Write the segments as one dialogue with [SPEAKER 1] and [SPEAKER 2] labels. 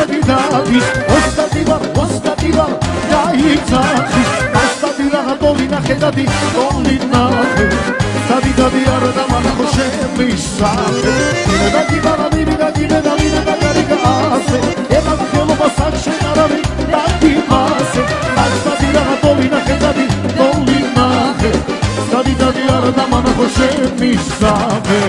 [SPEAKER 1] დადის ოსტატი ვარ გაიცახის ოსტატი რაღა დოლინახე დადი დოლინახე დადი არა და მანახო შემისახე დადი ბარაბირი დადი დაგარი გასე ება ხელობა საჩენ არავი დადი მასე ოსტატი რაღა დოლინახე დადი დოლინახე დადი არა და მანახო შემისახე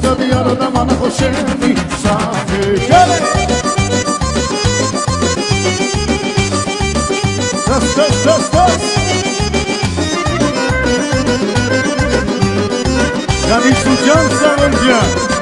[SPEAKER 1] Dadi ara da mana hoşemi sahe gele Das Yani şu can sarınca